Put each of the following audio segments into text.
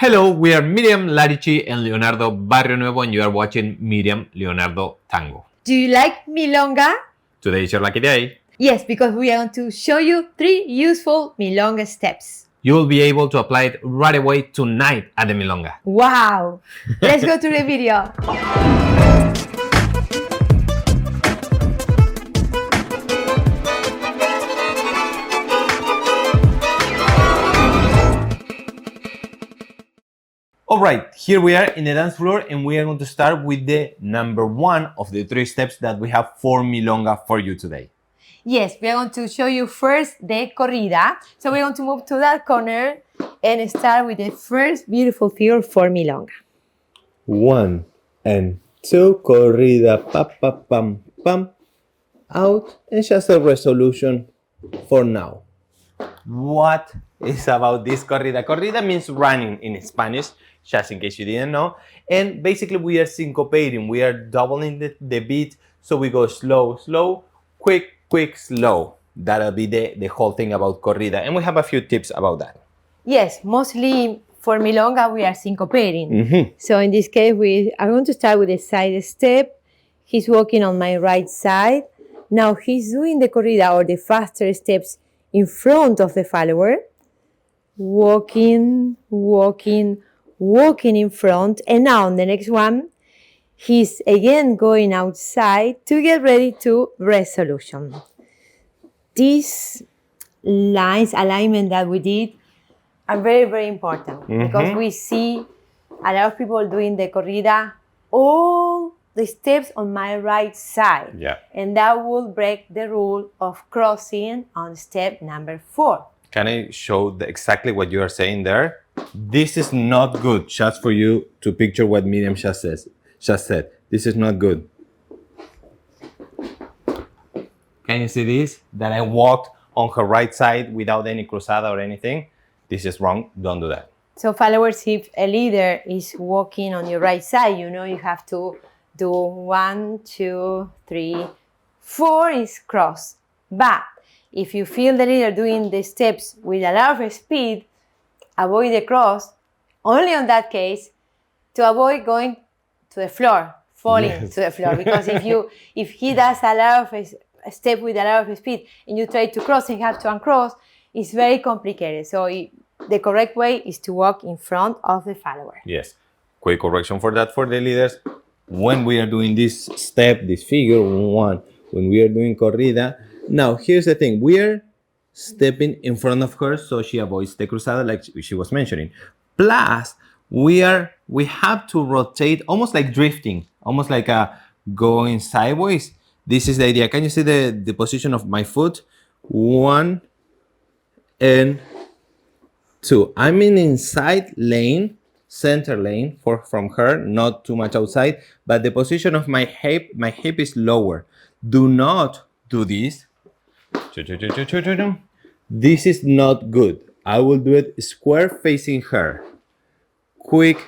Hello, we are Miriam, Larici, and Leonardo Barrionuevo, and you are watching Miriam, Leonardo Tango. Do you like Milonga? Today is your lucky day. Yes, because we are going to show you 3 useful Milonga steps. You will be able to apply it right away tonight at the Milonga. Wow! Let's go to the video. Alright, here we are in the dance floor and we are going to start with the number 1 of the 3 steps that we have for Milonga for you today. Yes, we are going to show you first the corrida. So we're going to move to that corner and start with the first beautiful figure for Milonga. 1 and 2, corrida, pa pa pam pam, out, and just a resolution for now. What is about this corrida? Corrida means running in Spanish, just in case you didn't know. And basically we are syncopating, we are doubling the beat, so we go slow, slow, quick, quick, slow. That'll be the whole thing about corrida. And we have a few tips about that. Yes, mostly for Milonga we are syncopating. Mm-hmm. So in this case we are going to start with a side step. He's walking on my right side. Now he's doing the corrida or the faster steps in front of the follower. Walking, walking, walking in front. And now on the next one, he's again going outside to get ready to resolution. These lines, alignment that we did are very, very important because we see a lot of people doing the corrida, all the steps on my right side. Yeah. And that will break the rule of crossing on step number 4. Can I show exactly what you are saying there? This is not good, just for you to picture what Miriam just said. This is not good. Can you see this? That I walked on her right side without any cruzada or anything. This is wrong. Don't do that. So followers, if a leader is walking on your right side, you know you have to do 1, 2, 3, 4 is cross. But if you feel the leader doing the steps with a lot of speed, avoid the cross, only on that case, to avoid going to the floor, falling to the floor. Because if he does a lot of a step with a lot of speed and you try to cross and have to uncross, it's very complicated. So the correct way is to walk in front of the follower. Yes. Quick correction for that for the leaders. When we are doing this step, this figure 1, when we are doing corrida, now here's the thing. We are stepping in front of her so she avoids the cruzada like she was mentioning. Plus, we have to rotate almost like drifting, almost like going sideways. This is the idea. Can you see the position of my foot? 1 and 2. I'm in inside lane, center lane from her, not too much outside, but the position of my hip is lower. Do not do this. This is not good. I will do it square facing her. Quick,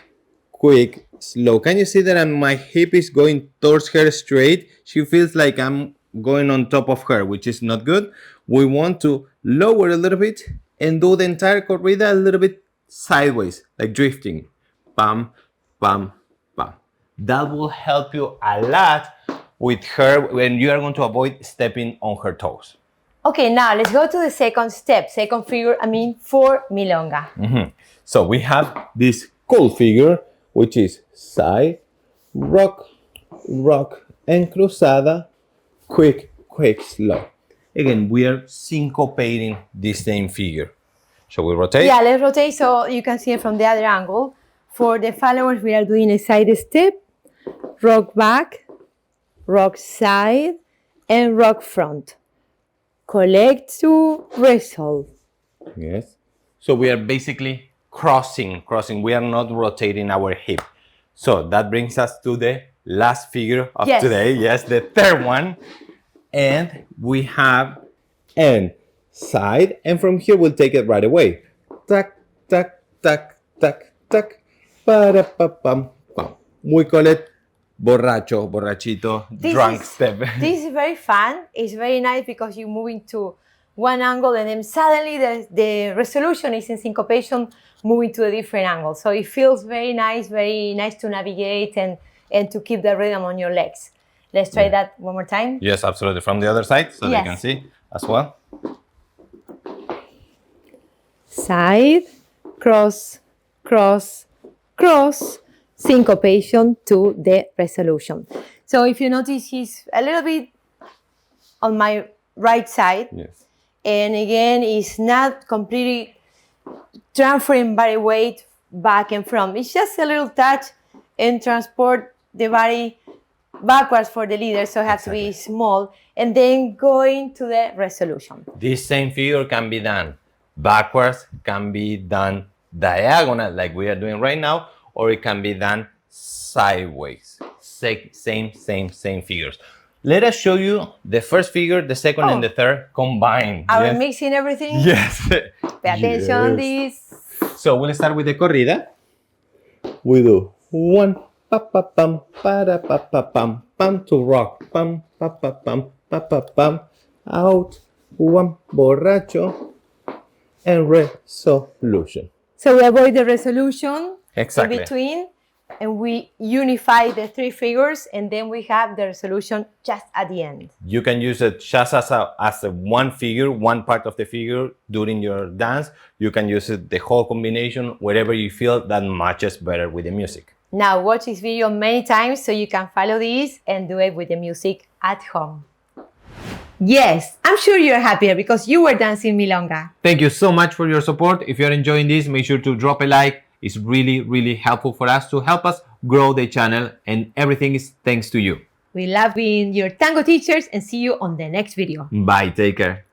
quick, slow. Can you see that my hip is going towards her straight? She feels like I'm going on top of her, which is not good. We want to lower a little bit and do the entire corrida a little bit sideways, like drifting. Pam, pam, pam. That will help you a lot with her when you are going to avoid stepping on her toes. Okay, now let's go to the second step, second figure, for Milonga. So we have this cool figure, which is side, rock, rock, and cruzada, quick, quick, slow. Again, we are syncopating this same figure. Shall we rotate? Yeah, let's rotate so you can see it from the other angle. For the followers, we are doing a side step, rock back, rock side, and rock front. Collect to resolve. Yes. So we are basically crossing. We are not rotating our hip. So that brings us to the last figure of today. Yes, the third one. And we have and side, and from here we'll take it right away. Tac, tac, tac, tac, tac, para pa pam pam. We call it borrachito, drunk step. This is very fun. It's very nice because you're moving to one angle, and then suddenly the resolution is in syncopation, moving to a different angle. So it feels very nice to navigate and to keep the rhythm on your legs. Let's try that one more time. Yes, absolutely. From the other side, so Yes. they can see as well. Side, cross, cross, cross, syncopation to the resolution. So if you notice, he's a little bit on my right side. Yes. And again, it's not completely transferring body weight back and from. It's just a little touch and transport the body backwards for the leader, so it has to be small, and then going to the resolution. This same figure can be done backwards, can be done diagonal like we are doing right now, or it can be done sideways. Same figures. Let us show you the first figure, the second, and the third combined. Are we mixing everything? Yes. Pay attention on this. So we'll start with the corrida. We do 1 pa pa pam para pa pa pam pam to rock pam pa pa pam pa pa pam out 1 borracho and resolution. So we avoid the resolution Exactly. in between, and we unify the three figures, and then we have the resolution just at the end. You can use it just as a one figure, one part of the figure during your dance. You can use it the whole combination, wherever you feel that matches better with the music. Now watch this video many times so you can follow this and do it with the music at home. Yes, I'm sure you're happier because you were dancing milonga. Thank you so much for your support. If you're enjoying this, make sure to drop a like. It's really helpful for us to help us grow the channel, and everything is thanks to you. We love being your tango teachers, and see you on the next video. Bye, take care.